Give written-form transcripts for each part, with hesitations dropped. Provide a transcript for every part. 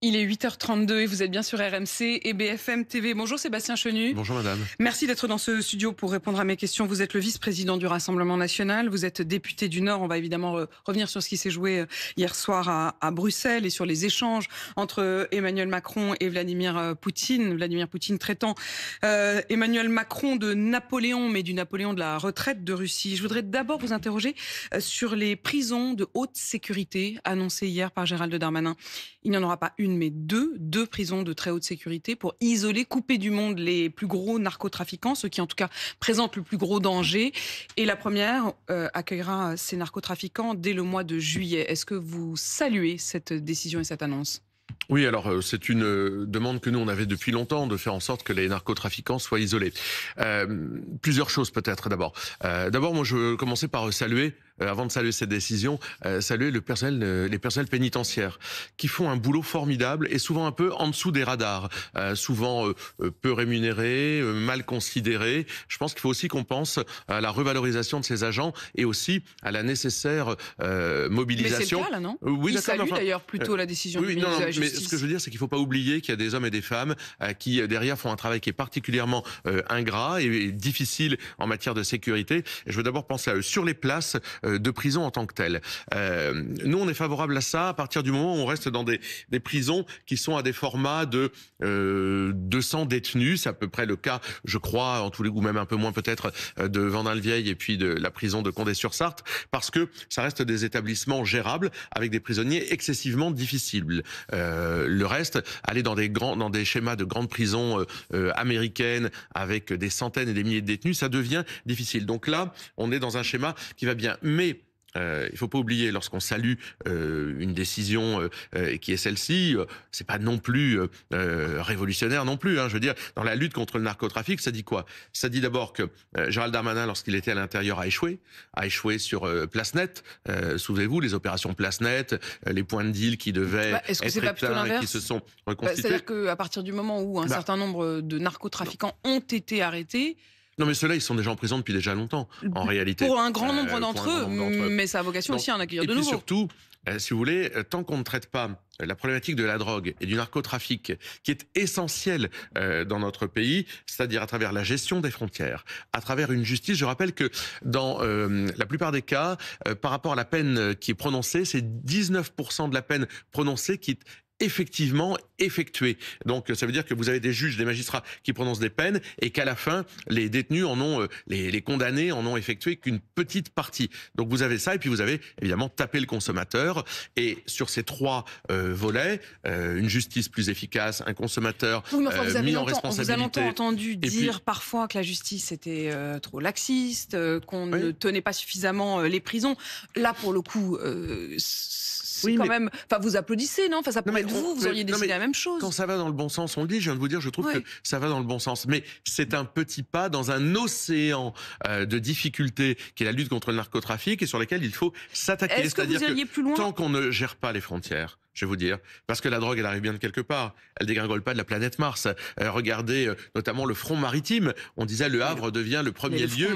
Il est 8h32 et vous êtes bien sur RMC et BFM TV. Bonjour Sébastien Chenu. Bonjour madame. Merci d'être dans ce studio pour répondre à mes questions. Vous êtes le vice-président du Rassemblement national, vous êtes député du Nord. On va évidemment revenir sur ce qui s'est joué hier soir à Bruxelles et sur les échanges entre Emmanuel Macron et Vladimir Poutine. Vladimir Poutine traitant Emmanuel Macron de Napoléon, mais du Napoléon de la retraite de Russie. Je voudrais d'abord vous interroger sur les prisons de haute sécurité annoncées hier par Gérald Darmanin. Il n'y en aura pas une, mais deux prisons de très haute sécurité pour isoler, couper du monde les plus gros narcotrafiquants, ceux qui en tout cas présentent le plus gros danger. Et la première accueillera ces narcotrafiquants dès le mois de juillet. Est-ce que vous saluez cette décision et cette annonce ? Oui, alors c'est une demande que nous on avait depuis longtemps, de faire en sorte que les narcotrafiquants soient isolés. Plusieurs choses peut-être d'abord. D'abord, moi je veux commencer par saluer, avant de saluer cette décision, saluer les personnels pénitentiaires qui font un boulot formidable et souvent un peu en dessous des radars, souvent peu rémunérés, mal considérés. Je pense qu'il faut aussi qu'on pense à la revalorisation de ces agents et aussi à la nécessaire mobilisation. Mais c'est le cas là, non ? Oui, il salue enfin, d'ailleurs plutôt la décision du ministre de la Justice. Mais ce que je veux dire, c'est qu'il ne faut pas oublier qu'il y a des hommes et des femmes qui, derrière, font un travail qui est particulièrement ingrat et difficile en matière de sécurité. Et je veux d'abord penser à eux. Sur les places de prison en tant que telles, nous, on est favorable à ça à partir du moment où on reste dans des prisons qui sont à des formats de 200 détenus. C'est à peu près le cas, je crois, en tous les coups, même un peu moins peut-être, de Vendin-le-Vieil et puis de la prison de Condé-sur-Sarthe, parce que ça reste des établissements gérables avec des prisonniers excessivement difficiles. Le reste, aller dans des schémas de grandes prisons américaines avec des centaines et des milliers de détenus, ça devient difficile. Donc là, on est dans un schéma qui va bien. Mais il faut pas oublier, lorsqu'on salue une décision qui est celle-ci, c'est pas non plus révolutionnaire non plus. Hein. Je veux dire, dans la lutte contre le narcotrafic, ça dit quoi ? Ça dit d'abord que Gérald Darmanin, lorsqu'il était à l'intérieur, a échoué sur Place Nette. Souvenez-vous, les opérations Place Nette, les points de deal qui devaient est-ce que être c'est pas plutôt éteints et l'inverse ? qui se sont reconstitués. C'est-à-dire qu'à partir du moment où un certain nombre de narcotrafiquants ont été arrêtés. Non, mais ceux-là, ils sont déjà en prison depuis déjà longtemps, en réalité. Pour un grand nombre d'entre eux, mais ça a vocation aussi à en accueillir de nouveaux. Et puis surtout, si vous voulez, tant qu'on ne traite pas la problématique de la drogue et du narcotrafic, qui est essentielle dans notre pays, c'est-à-dire à travers la gestion des frontières, à travers une justice. Je rappelle que dans la plupart des cas, par rapport à la peine qui est prononcée, c'est 19% de la peine prononcée qui est effectivement effectué. Donc ça veut dire que vous avez des juges, des magistrats qui prononcent des peines et qu'à la fin, les détenus en ont, les condamnés en ont effectué qu'une petite partie. Donc vous avez ça et puis vous avez évidemment tapé le consommateur. Et sur ces trois volets, une justice plus efficace, un consommateur mis en responsabilité. Vous avez longtemps entendu dire parfois que la justice était trop laxiste, qu'on ne tenait pas suffisamment les prisons. Là pour le coup... c'est quand même... Enfin, vous applaudissez, non ? Enfin, ça pourrait être vous auriez décidé la même chose. Quand ça va dans le bon sens, on le dit, je viens de vous dire, je trouve que ça va dans le bon sens. Mais c'est un petit pas dans un océan de difficultés qui est la lutte contre le narcotrafic et sur lesquels il faut s'attaquer. Est-ce que vous iriez plus loin ? Tant qu'on ne gère pas les frontières, je vais vous dire, parce que la drogue, elle arrive bien de quelque part. Elle dégringole pas de la planète Mars. Regardez notamment le front maritime. On disait le Havre devient le premier lieu.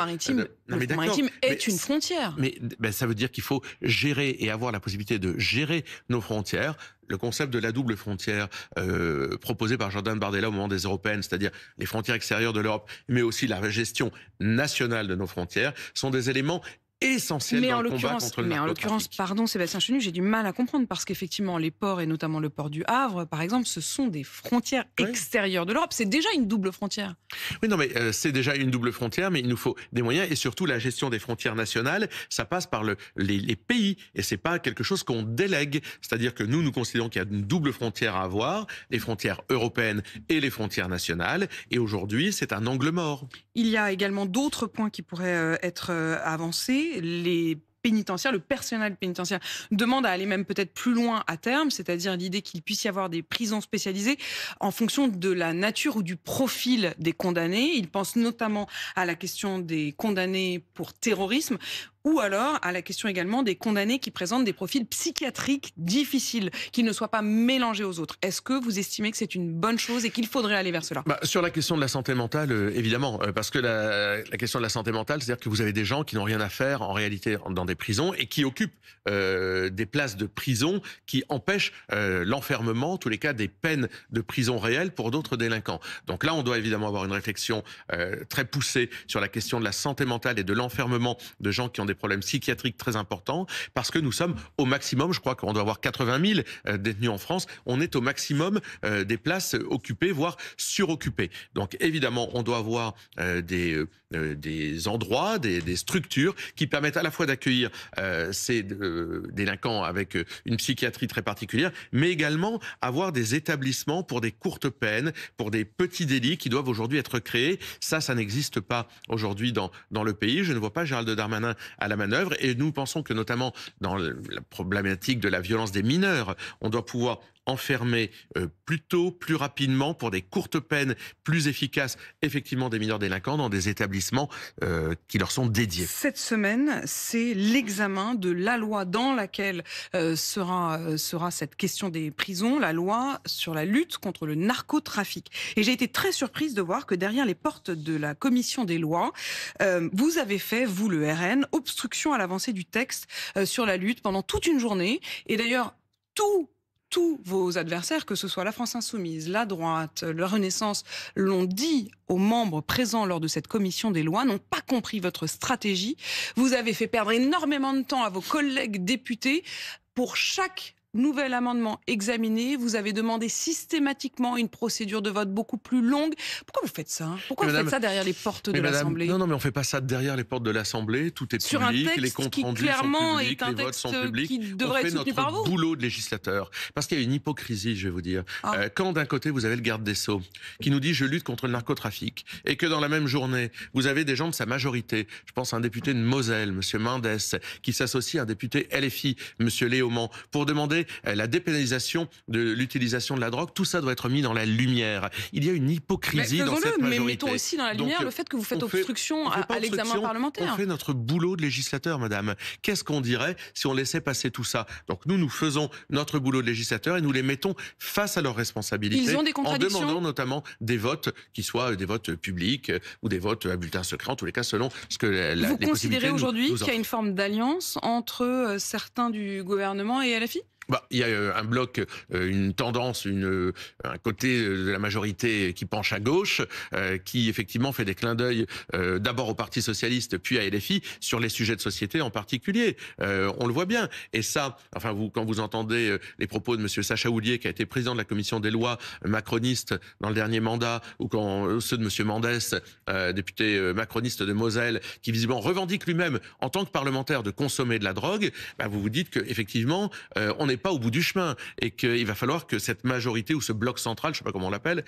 Le front maritime est une frontière. Mais ça veut dire qu'il faut gérer et avoir la possibilité de gérer nos frontières. Le concept de la double frontière proposé par Jordan Bardella au moment des Européennes, c'est-à-dire les frontières extérieures de l'Europe, mais aussi la gestion nationale de nos frontières, sont des éléments essentiel dans le combat contre le narcotrafic. Mais en l'occurrence, pardon Sébastien Chenu, j'ai du mal à comprendre parce qu'effectivement les ports et notamment le port du Havre, par exemple, ce sont des frontières extérieures de l'Europe. C'est déjà une double frontière. Oui, non, mais c'est déjà une double frontière, mais il nous faut des moyens et surtout la gestion des frontières nationales. Ça passe par les pays et c'est pas quelque chose qu'on délègue. C'est-à-dire que nous considérons qu'il y a une double frontière à avoir, les frontières européennes et les frontières nationales. Et aujourd'hui, c'est un angle mort. Il y a également d'autres points qui pourraient être avancés. Les pénitentiaires, le personnel pénitentiaire demande à aller même peut-être plus loin à terme, c'est-à-dire l'idée qu'il puisse y avoir des prisons spécialisées en fonction de la nature ou du profil des condamnés. Il pense notamment à la question des condamnés pour terrorisme. ou alors à la question également des condamnés qui présentent des profils psychiatriques difficiles, qui ne soient pas mélangés aux autres. Est-ce que vous estimez que c'est une bonne chose et qu'il faudrait aller vers cela? Sur la question de la santé mentale, évidemment, parce que la question de la santé mentale, c'est-à-dire que vous avez des gens qui n'ont rien à faire en réalité dans des prisons et qui occupent des places de prison qui empêchent l'enfermement, en tous les cas des peines de prison réelles pour d'autres délinquants. Donc là, on doit évidemment avoir une réflexion très poussée sur la question de la santé mentale et de l'enfermement de gens qui ont des problèmes psychiatriques très importants, parce que nous sommes au maximum, je crois qu'on doit avoir 80 000 détenus en France, on est au maximum des places occupées, voire suroccupées. Donc évidemment, on doit avoir des endroits, des structures qui permettent à la fois d'accueillir ces délinquants avec une psychiatrie très particulière, mais également avoir des établissements pour des courtes peines, pour des petits délits qui doivent aujourd'hui être créés. Ça n'existe pas aujourd'hui dans le pays. Je ne vois pas Gérald Darmanin à la manœuvre et nous pensons que notamment dans la problématique de la violence des mineurs, on doit pouvoir enfermer plus tôt, plus rapidement, pour des courtes peines plus efficaces, effectivement des mineurs délinquants dans des établissements qui leur sont dédiés. Cette semaine, c'est l'examen de la loi dans laquelle sera cette question des prisons, la loi sur la lutte contre le narcotrafic. Et j'ai été très surprise de voir que derrière les portes de la commission des lois, vous avez fait, vous le RN, obstruction à l'avancée du texte sur la lutte pendant toute une journée. Et d'ailleurs, tous vos adversaires, que ce soit la France Insoumise, la droite, la Renaissance, l'ont dit aux membres présents lors de cette commission des lois, n'ont pas compris votre stratégie. Vous avez fait perdre énormément de temps à vos collègues députés. Pour chaque nouvel amendement examiné, vous avez demandé systématiquement une procédure de vote beaucoup plus longue. Pourquoi vous faites ça? Pourquoi vous faites ça derrière les portes de l'Assemblée? Non, mais on ne fait pas ça derrière les portes de l'Assemblée. Tout est sur public, un texte les comptes qui rendus clairement sont publics, est un les votes texte sont publics. qui devrait être soutenu par vous. On fait notre boulot de législateur. Parce qu'il y a une hypocrisie, je vais vous dire. Quand d'un côté, vous avez le garde des Sceaux qui nous dit « je lutte contre le narcotrafic » et que dans la même journée, vous avez des gens de sa majorité, je pense à un député de Moselle, M. Mendes, qui s'associe à un député LFI, M. Léaumont, pour demander la dépénalisation de l'utilisation de la drogue, tout ça doit être mis dans la lumière. Il y a une hypocrisie dans cette majorité. Mais mettons aussi dans la lumière le fait que vous faites obstruction à l'examen parlementaire. On fait notre boulot de législateur, madame. Qu'est-ce qu'on dirait si on laissait passer tout ça? Donc nous faisons notre boulot de législateur et nous les mettons face à leurs responsabilités. Ils ont des contradictions. En demandant notamment des votes qui soient des votes publics ou des votes à bulletin secret, en tous les cas selon ce que les Vous considérez aujourd'hui qu'il y a une une forme d'alliance entre certains du gouvernement et LFI? Il y a un bloc, une tendance, un côté de la majorité qui penche à gauche, qui effectivement fait des clins d'œil d'abord au Parti socialiste, puis à LFI, sur les sujets de société en particulier. On le voit bien. Et ça, quand vous entendez les propos de M. Sacha Houlié, qui a été président de la commission des lois macroniste dans le dernier mandat, ou ceux de M. Mendes, député macroniste de Moselle, qui visiblement revendique lui-même, en tant que parlementaire, de consommer de la drogue, vous vous dites qu'effectivement, on n'est pas au bout du chemin et qu'il va falloir que cette majorité ou ce bloc central, je ne sais pas comment on l'appelle,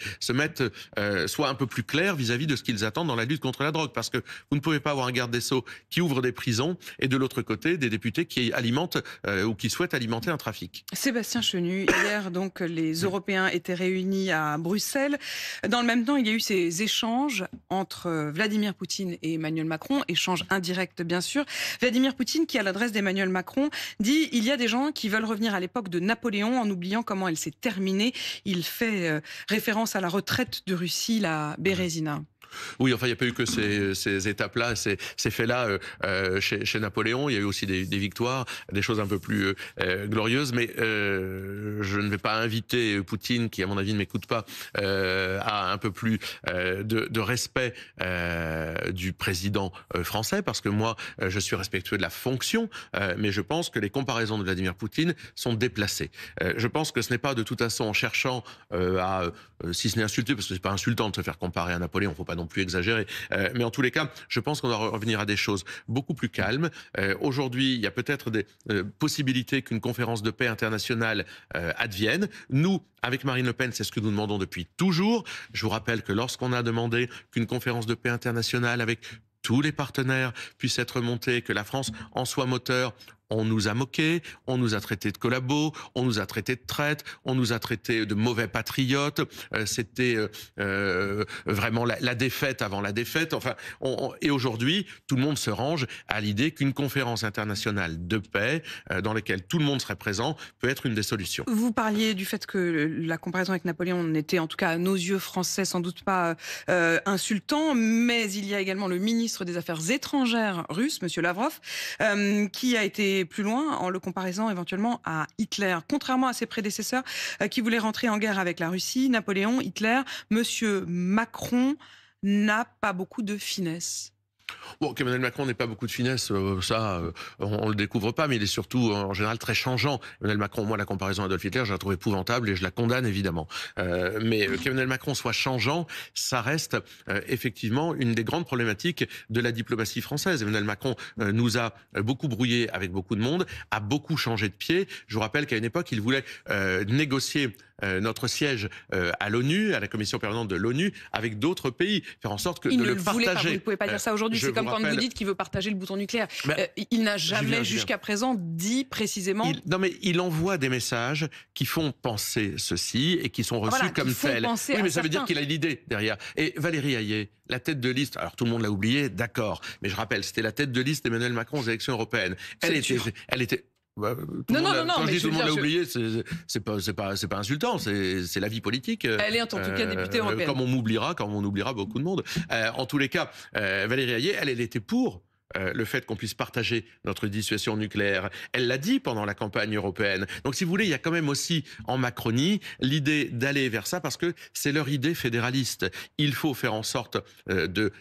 soit un peu plus clair vis-à-vis de ce qu'ils attendent dans la lutte contre la drogue. Parce que vous ne pouvez pas avoir un garde des Sceaux qui ouvre des prisons et de l'autre côté des députés qui alimentent ou qui souhaitent alimenter un trafic. Sébastien Chenu, hier donc les Européens étaient réunis à Bruxelles. Dans le même temps, il y a eu ces échanges entre Vladimir Poutine et Emmanuel Macron, échanges indirects bien sûr. Vladimir Poutine qui, à l'adresse d'Emmanuel Macron, dit « il y a des gens qui veulent revenir à l'époque de Napoléon en oubliant comment elle s'est terminée ». Il fait référence à la retraite de Russie, la Bérésina. Oui, il n'y a pas eu que ces étapes-là, ces faits-là chez Napoléon. Il y a eu aussi des victoires, des choses un peu plus glorieuses. Mais je ne vais pas inviter Poutine, qui à mon avis ne m'écoute pas, à un peu plus de respect du président français, parce que moi, je suis respectueux de la fonction, mais je pense que les comparaisons de Vladimir Poutine sont déplacées. Je pense que ce n'est pas de toute façon en cherchant si ce n'est insulter, parce que c'est pas insultant de se faire comparer à Napoléon, il ne faut pas non plus exagérer. Mais en tous les cas, je pense qu'on doit revenir à des choses beaucoup plus calmes. Aujourd'hui, il y a peut-être des possibilités qu'une conférence de paix internationale advienne. Nous, avec Marine Le Pen, c'est ce que nous demandons depuis toujours. Je vous rappelle que lorsqu'on a demandé qu'une conférence de paix internationale avec tous les partenaires puissent être montés, que la France en soit moteur, on nous a moqués, on nous a traités de collabos, on nous a traités de traîtres, on nous a traités de mauvais patriotes. C'était vraiment la défaite avant la défaite. Enfin, et aujourd'hui, tout le monde se range à l'idée qu'une conférence internationale de paix, dans laquelle tout le monde serait présent, peut être une des solutions. Vous parliez du fait que la comparaison avec Napoléon n'était, en tout cas à nos yeux français, sans doute pas insultant, mais il y a également le ministre des Affaires étrangères russe, Monsieur Lavrov, qui a été plus loin en le comparaisant éventuellement à Hitler. Contrairement à ses prédécesseurs qui voulaient rentrer en guerre avec la Russie, Napoléon, Hitler, Monsieur Macron n'a pas beaucoup de finesse. Bon, qu'Emmanuel Macron n'ait pas beaucoup de finesse, on le découvre pas, mais il est surtout en général très changeant. Emmanuel Macron, moi, la comparaison à Adolf Hitler, je la trouve épouvantable et je la condamne évidemment. Mais qu'Emmanuel Macron soit changeant, ça reste effectivement une des grandes problématiques de la diplomatie française. Emmanuel Macron nous a beaucoup brouillé avec beaucoup de monde, a beaucoup changé de pied. Je vous rappelle qu'à une époque, il voulait négocier notre siège à l'ONU, à la commission permanente de l'ONU, avec d'autres pays, faire en sorte que il de ne le voulait partager. Pas, vous ne pouvez pas dire ça aujourd'hui. C'est comme quand vous dites qu'il veut partager le bouton nucléaire. Il n'a jamais jusqu'à présent dit précisément. Non, mais il envoie des messages qui font penser ceci et qui sont reçus comme tels. Oui, mais ça veut dire qu'il a l'idée derrière. Et Valérie Hayé, la tête de liste, alors tout le monde l'a oublié, d'accord, mais je rappelle, c'était la tête de liste d'Emmanuel Macron aux élections européennes. Elle était. Non, quand je dis tout le monde l'a oublié, c'est pas insultant, c'est la vie politique. Elle est en tout cas députée européenne. Comme on oubliera beaucoup de monde. En tous les cas, Valérie Hayé, elle était pour le fait qu'on puisse partager notre dissuasion nucléaire. Elle l'a dit pendant la campagne européenne. Donc si vous voulez, il y a quand même aussi en Macronie l'idée d'aller vers ça parce que c'est leur idée fédéraliste. Il faut faire en sorte de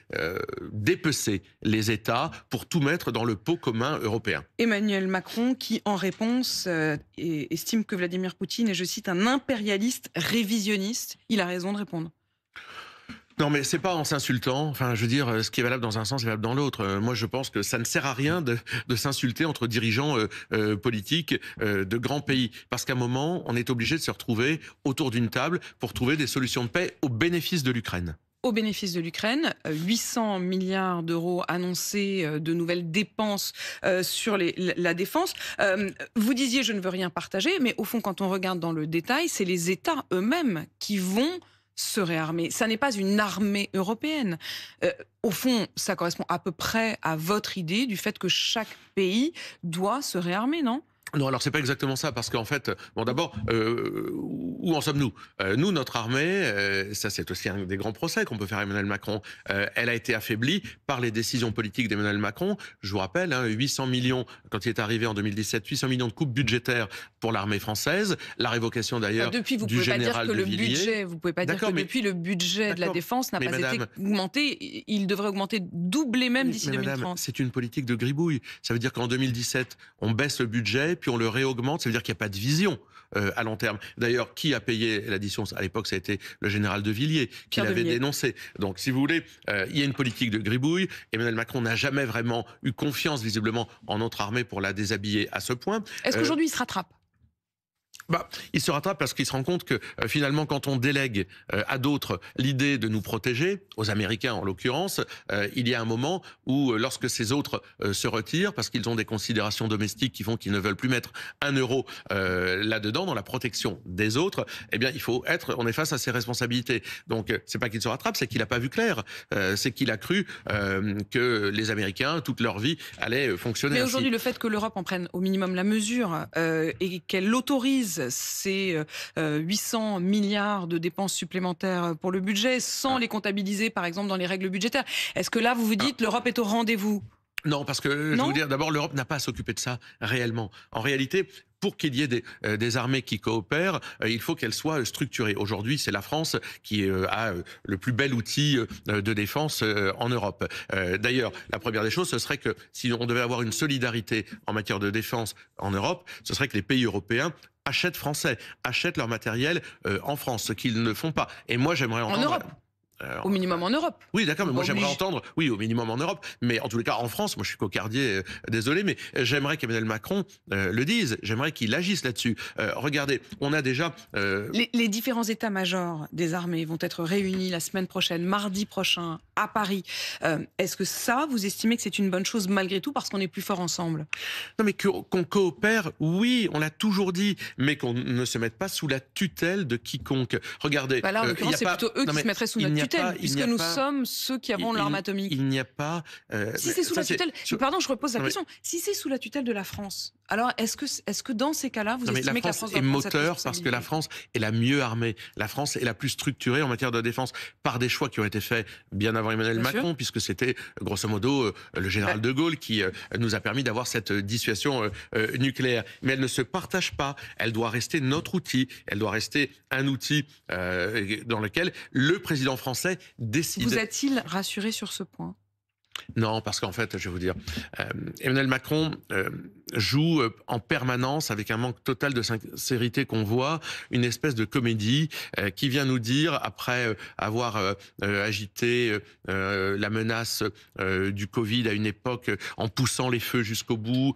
dépecer les États pour tout mettre dans le pot commun européen. Emmanuel Macron qui, en réponse, estime que Vladimir Poutine est, je cite, un impérialiste révisionniste. Il a raison de répondre. Non, mais c'est pas en s'insultant. Enfin, je veux dire, ce qui est valable dans un sens est valable dans l'autre. Moi, je pense que ça ne sert à rien de s'insulter entre dirigeants politiques de grands pays. Parce qu'à un moment, on est obligé de se retrouver autour d'une table pour trouver des solutions de paix au bénéfice de l'Ukraine. Au bénéfice de l'Ukraine, 800 milliards d'euros annoncés de nouvelles dépenses sur la défense. Vous disiez, je ne veux rien partager, mais au fond, quand on regarde dans le détail, c'est les États eux-mêmes qui vont se réarmer. Ça n'est pas une armée européenne. Au fond, ça correspond à peu près à votre idée du fait que chaque pays doit se réarmer, non ? Non, alors c'est pas exactement ça, parce qu'en fait, bon d'abord, où en sommes-nous ? Nous, notre armée, ça c'est aussi un des grands procès qu'on peut faire à Emmanuel Macron, elle a été affaiblie par les décisions politiques d'Emmanuel Macron. Je vous rappelle, 800 millions, quand il est arrivé en 2017, 800 millions de coupes budgétaires pour l'armée française, la révocation d'ailleurs du général de Villiers. Vous pouvez pas dire que depuis le budget de la défense n'a pas été augmenté, il devrait augmenter, doubler même d'ici 2030. Madame, c'est une politique de gribouille. Ça veut dire qu'en 2017, on baisse le budget, puis on le réaugmente, ça veut dire qu'il n'y a pas de vision à long terme. D'ailleurs, qui a payé l'addition ? À l'époque, ça a été le général de Villiers qui l'avait dénoncé. Donc, si vous voulez, il y a une politique de gribouille. Emmanuel Macron n'a jamais vraiment eu confiance, visiblement, en notre armée pour la déshabiller à ce point. Est-ce qu'aujourd'hui, il se rattrape ? Il se rattrape parce qu'il se rend compte que finalement, quand on délègue à d'autres l'idée de nous protéger, aux Américains en l'occurrence, il y a un moment où lorsque ces autres se retirent, parce qu'ils ont des considérations domestiques qui font qu'ils ne veulent plus mettre 1 euro là-dedans, dans la protection des autres, eh bien, on est face à ses responsabilités. Donc, c'est pas qu'il se rattrape, c'est qu'il n'a pas vu clair. C'est qu'il a cru que les Américains, toute leur vie, allaient fonctionner ainsi. Mais aujourd'hui, le fait que l'Europe en prenne au minimum la mesure et qu'elle autorise ces 800 milliards de dépenses supplémentaires pour le budget sans les comptabiliser, par exemple, dans les règles budgétaires. Est-ce que là, vous vous dites, l'Europe est au rendez-vous ? Non, parce que je vais vous dire, d'abord, l'Europe n'a pas à s'occuper de ça réellement. En réalité, pour qu'il y ait des armées qui coopèrent, il faut qu'elles soient structurées. Aujourd'hui, c'est la France qui a le plus bel outil de défense en Europe. D'ailleurs, la première des choses, ce serait que si on devait avoir une solidarité en matière de défense en Europe, ce serait que les pays européens achètent français, achètent leur matériel en France, ce qu'ils ne font pas. Et moi, j'aimerais entendre... En Europe ? Au minimum en Europe. Oui, d'accord, mais moi j'aimerais Oblige. entendre, oui, au minimum en Europe, mais en tous les cas en France, moi je suis cocardier, désolé, mais j'aimerais qu'Emmanuel Macron le dise, j'aimerais qu'il agisse là-dessus. Regardez, on a déjà... Les différents états-majors des armées vont être réunis la semaine prochaine, mardi prochain, à Paris. Est-ce que ça, vous estimez que c'est une bonne chose malgré tout parce qu'on est plus fort ensemble? Non, mais qu'on coopère, oui, on l'a toujours dit, mais qu'on ne se mette pas sous la tutelle de quiconque. Regardez, Bah là, en l'occurrence, c'est plutôt eux qui se mettraient sous notre tutelle, puisque nous sommes ceux qui avons l'arme atomique. Il n'y a pas... si c'est sous la tutelle... Pardon, je repose la question. Si c'est sous la tutelle de la France, alors est-ce que dans ces cas-là, vous estimez que la France est moteur parce que la France est la mieux armée. La France est la plus structurée en matière de défense par des choix qui ont été faits bien avant Emmanuel Macron, puisque c'était grosso modo le général de Gaulle qui nous a permis d'avoir cette dissuasion nucléaire. Mais elle ne se partage pas. Elle doit rester notre outil. Elle doit rester un outil dans lequel le président français décide. Vous a-t-il rassuré sur ce point? Non, parce qu'en fait, je vais vous dire, Emmanuel Macron joue en permanence, avec un manque total de sincérité qu'on voit, une espèce de comédie qui vient nous dire, après avoir agité la menace du Covid à une époque en poussant les feux jusqu'au bout,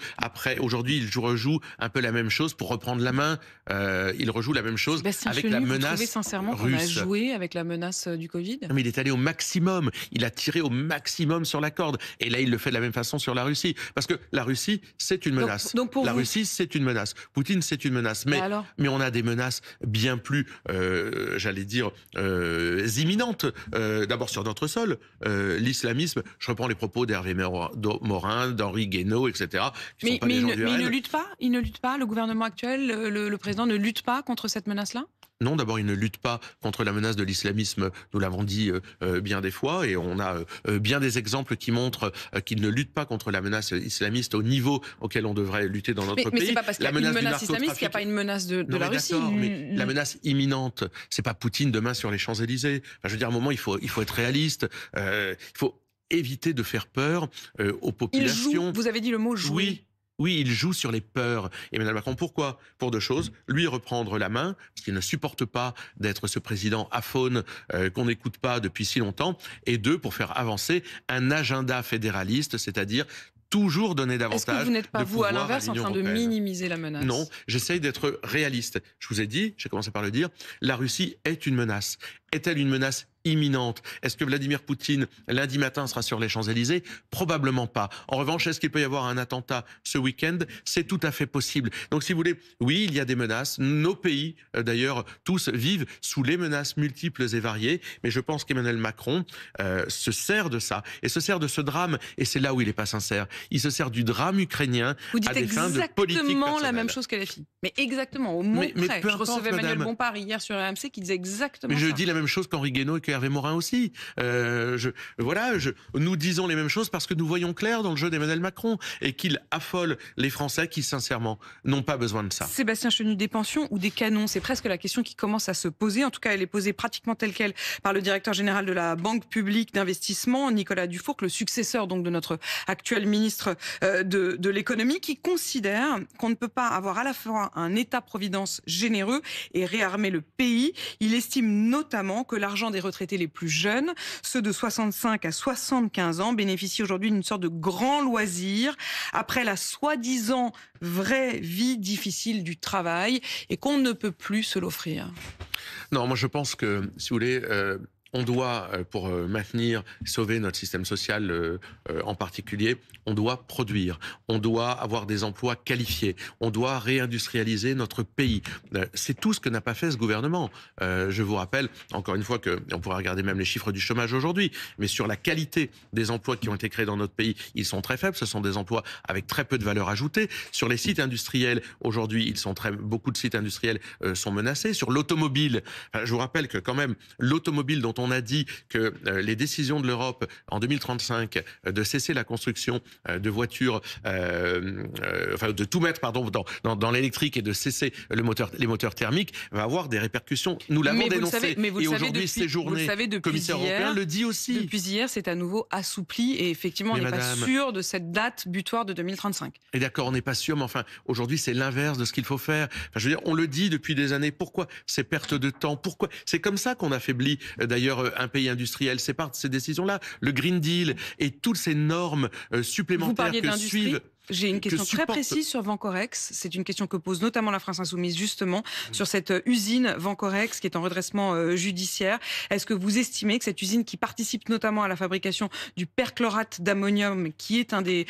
aujourd'hui il rejoue un peu la même chose pour reprendre la main, il rejoue la même chose Sébastien avec Chenu, la vous menace trouvez sincèrement russe. qu'on a joué avec la menace du Covid? Non, mais il est allé au maximum, il a tiré au maximum sur la corde. Et là, il le fait de la même façon sur la Russie. Parce que la Russie, c'est une menace. Donc pour la vous... Russie, c'est une menace. Poutine, c'est une menace. Mais on a des menaces bien plus, j'allais dire, imminentes. D'abord sur notre sol. L'islamisme, je reprends les propos d'Hervé Morin, d'Henri Guénaud, etc. Mais il ne lutte pas. Il ne lutte pas. Le gouvernement actuel, le président ne lutte pas contre cette menace-là? Non, d'abord, il ne lutte pas contre la menace de l'islamisme, nous l'avons dit bien des fois, et on a bien des exemples qui montrent qu'il ne lutte pas contre la menace islamiste au niveau auquel on devrait lutter dans notre pays. Mais c'est pas parce qu'il y a une menace islamiste qu'il n'y a pas une menace de la Russie. Mais la menace imminente, c'est pas Poutine demain sur les Champs-Élysées. Enfin, je veux dire, à un moment, il faut être réaliste. Il faut éviter de faire peur aux populations. Il joue, vous avez dit le mot jouer. Oui, il joue sur les peurs. Emmanuel Macron, pourquoi? Pour deux choses. Lui, reprendre la main, parce qu'il ne supporte pas d'être ce président aphone qu'on n'écoute pas depuis si longtemps. Et deux, pour faire avancer un agenda fédéraliste, c'est-à-dire toujours donner davantage. Est-ce que vous n'êtes pas, vous, à l'inverse, en train de minimiser la menace? Non, j'essaye d'être réaliste. Je vous ai dit, j'ai commencé par le dire, la Russie est une menace. Est-elle une menace imminente? Est-ce que Vladimir Poutine, lundi matin, sera sur les Champs-Élysées? Probablement pas. En revanche, est-ce qu'il peut y avoir un attentat ce week-end? C'est tout à fait possible. Donc, si vous voulez, oui, il y a des menaces. Nos pays, d'ailleurs, tous vivent sous les menaces multiples et variées. Mais je pense qu'Emmanuel Macron se sert de ça. Et se sert de ce drame. Et c'est là où il n'est pas sincère. Il se sert du drame ukrainien à des fins de politique personnelle. Vous dites exactement la même chose que LFI. Mais exactement, au mot près. Je recevais Emmanuel Bompard hier sur RMC qui disait exactement ça. Mais je dis la même chose qu'Henri Guénaud et qu'Hervé Morin aussi. Nous disons les mêmes choses parce que nous voyons clair dans le jeu d'Emmanuel Macron et qu'il affole les Français qui, sincèrement, n'ont pas besoin de ça. Sébastien Chenu, des pensions ou des canons? C'est presque la question qui commence à se poser. En tout cas, elle est posée pratiquement telle quelle par le directeur général de la Banque publique d'investissement, Nicolas Dufourcq, le successeur donc de notre actuel ministre de l'économie, qui considère qu'on ne peut pas avoir à la fois un État-providence généreux et réarmer le pays. Il estime notamment que l'argent des retraités les plus jeunes, ceux de 65 à 75 ans, bénéficient aujourd'hui d'une sorte de grand loisir après la soi-disant vraie vie difficile du travail et qu'on ne peut plus se l'offrir. Non, moi je pense que, si vous voulez... on doit, pour maintenir, sauver notre système social en particulier, on doit produire, on doit avoir des emplois qualifiés, on doit réindustrialiser notre pays. C'est tout ce que n'a pas fait ce gouvernement. Je vous rappelle, encore une fois, on pourrait regarder même les chiffres du chômage aujourd'hui, mais sur la qualité des emplois qui ont été créés dans notre pays, ils sont très faibles. Ce sont des emplois avec très peu de valeur ajoutée. Sur les sites industriels, aujourd'hui, beaucoup de sites industriels sont menacés. Sur l'automobile, je vous rappelle que quand même, l'automobile dont on a dit que les décisions de l'Europe en 2035 de cesser la construction de voitures, de tout mettre dans l'électrique et de cesser les moteurs thermiques, va avoir des répercussions. Nous l'avons dénoncé. Et aujourd'hui, Séjourné, commissaire européen, le dit aussi. Depuis hier, c'est à nouveau assoupli et effectivement, on n'est pas sûr de cette date butoir de 2035. Et d'accord, on n'est pas sûr, mais enfin, aujourd'hui, c'est l'inverse de ce qu'il faut faire. Enfin, je veux dire, on le dit depuis des années. Pourquoi ces pertes de temps? Pourquoi? C'est comme ça qu'on affaiblit, d'ailleurs, d'ailleurs un pays industriel. C'est part de ces décisions-là. Le Green Deal et toutes ces normes supplémentaires Vous parliez que suivent. J'ai une question très précise sur Vencorex. C'est une question que pose notamment la France Insoumise, justement, sur cette usine Vencorex qui est en redressement judiciaire. Est-ce que vous estimez que cette usine qui participe notamment à la fabrication du perchlorate d'ammonium, qui est un des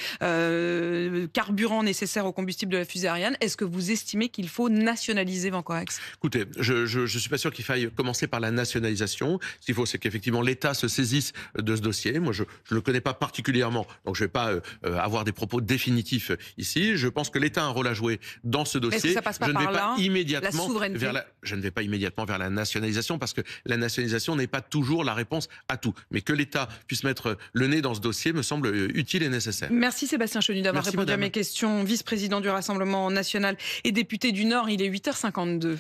carburants nécessaires au combustible de la fusée Ariane, est-ce que vous estimez qu'il faut nationaliser Vencorex? Écoutez, je suis pas sûr qu'il faille commencer par la nationalisation. Ce qu'il faut, c'est qu'effectivement l'État se saisisse de ce dossier. Moi, je le connais pas particulièrement, donc je vais pas avoir des propos définitifs ici. Je pense que l'État a un rôle à jouer dans ce dossier. Est-ce que ça passe pas par là, la souveraineté? Je ne vais pas immédiatement vers la nationalisation parce que la nationalisation n'est pas toujours la réponse à tout. Mais que l'État puisse mettre le nez dans ce dossier me semble utile et nécessaire. Merci Sébastien Chenu d'avoir répondu à mes questions. Vice-président du Rassemblement national et député du Nord, il est 8h52.